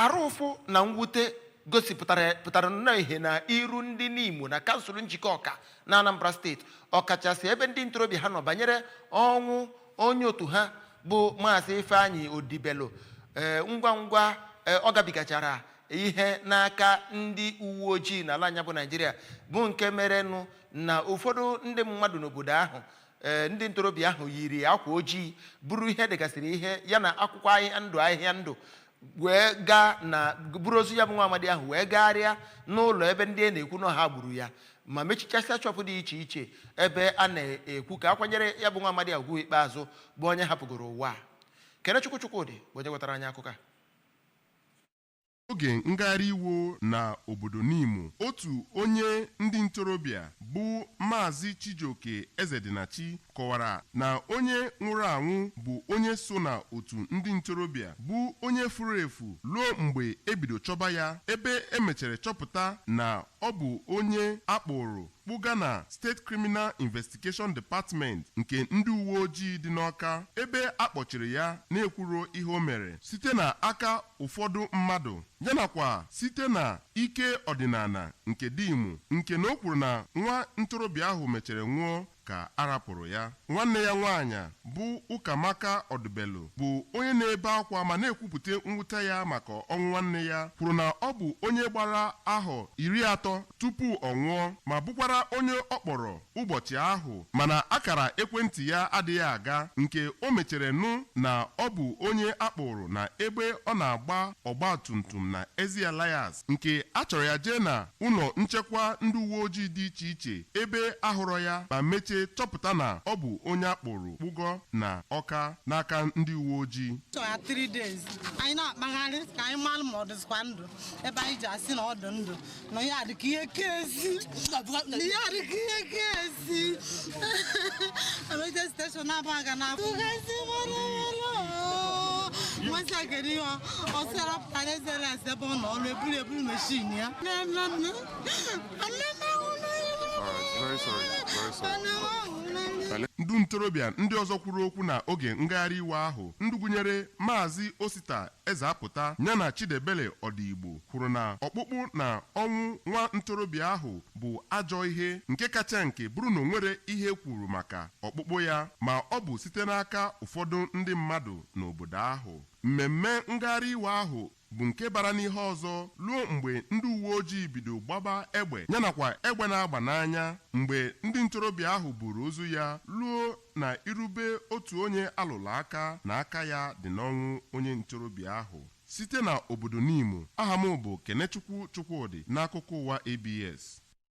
arụfụ na mwute gosipụtara nnọọ ihe na iru ndị Nimo na kansụl njikọ ọka na Anambra steeti, ọkachasị ebe ndị ntorobịa ha nọ banyere ọnwụ onye otu ha bụ Maazị Ifeanyị Odibelo ngwa ngwa ọ gabigachara ihe n'aka ndị uwe ojii n'ala anya bụ Naịjirịa, bụ nke merenụ na ụfọdụ ndị mmadụ n'obodo ahụ, ndị ntorobịa ahụ yiri akwa ojii buru ihe dịgasịrị ihe ya na akwụkwọ ahịhịa ndụ wee gaa na buru ozu ya bụ nwa amadi ahụ wee gagharịa n'ụlọ ebe ndị a na-ekwu na ha gburu ya, ma mechichasịa chọpụ dị iche iche ebe a na-ekwu ka akwanyere ya bụ nwa amadi agwụ ikpeazụ bụ onye hapụgoro ụwa. Kenechukwu Chukwudị bụ onye wetara anyị akụkọ a. Oge ngagharị iwo na obodo Nimo, otu onye ndị ntorobịa bụ Maazị Chijioke Ezedinachi kọwara na onye nwụrụ anwụ bụ onye so na otu ndị ntorobịa bụ onye furu efu ruo mgbe ebido chọba ya, ebe emechara chọpụta na ọ bụ onye akpụrụ kpụga na State Criminal Investigation Department nke ndị uwe ojii dị n'Ọka, ebe akpọchiri ya na-ekwuro ihe o mere site na aka ụfọdụ mmadụ yanakwa site na ike ọdịnala nke Dimo, nke na o kwuru na nwa ntorobịa ahụ mechara nwụọ ka arapụrụ ya. Nwanne ya nwaanyị bụ Maka Odibelo bụ onye na-ebe akwa ma na-ekwupụta mwute ya maka ọnwụ nwanne ya, kwuru na ọ bụ onye gbara ahọ 30 tupu ọ nwụọ ma bụkwara onye ọ kpọrọ ụbọchị ahụ, mana akara ekwentị ya adịghị aga, nke o mechere nụ na ọ bụ onye akpụrụ na ebe ọ na-agba ọgba tumtum na Ezi Alliance, nke a chọrọ ya jee na ụlọ nchekwa ndị uwe ojii dị iche iche, ebe ahụrụ ya ma mechie chọpụta na ọ bụ onye akpụrụ kpụgo na Ọka n'aka ndị uwe ojii. 3 days anyị na-akpagharị ka anyị mara ma ọ dịzikwa ndụ, ebe anyị ji asị na ọ dị ndụ na ya dị ka ihe kezi emeje steshọn abaga na nwansi agara ihe ọsara pụtara ezeles ebe ọ nọ ọrụ eburu meshin ya. Ndị ntorobịa ndị ọzọ kwuru okwu na oge ngagharị iwe ahụ, ndị gụnyere Maazị Osita Ezeapụta yana Chidebele Odigbo, kwuru na ọkpụkpụ na ọnwụ nwa ntorobịa ahụ bụ ajọ ihe, nke kacha nke bụrụ na o nwere ihe kwuru maka ọkpụkpụ ya, ma ọ bụ site n'aka ụfọdụ ndị mmadụ n'obodo ahụ. Mmemme ngagharị iwe ahụ bụ nke bara n'ihe ọzọ ruo mgbe ndị uwe ojii bido gbaba egbe yanakwa egbe na-agba n'anya mgbe ndị ntorobịa ahụ buru ozu ya ruo na irube otu onye alụrụ aka na aka ya dị n'ọnwụ onye ntorobịa ahụ. Site na obodo Nimo, aha m bụ Kenechukwu Chukwudị n'akụkọ ụwa ABS.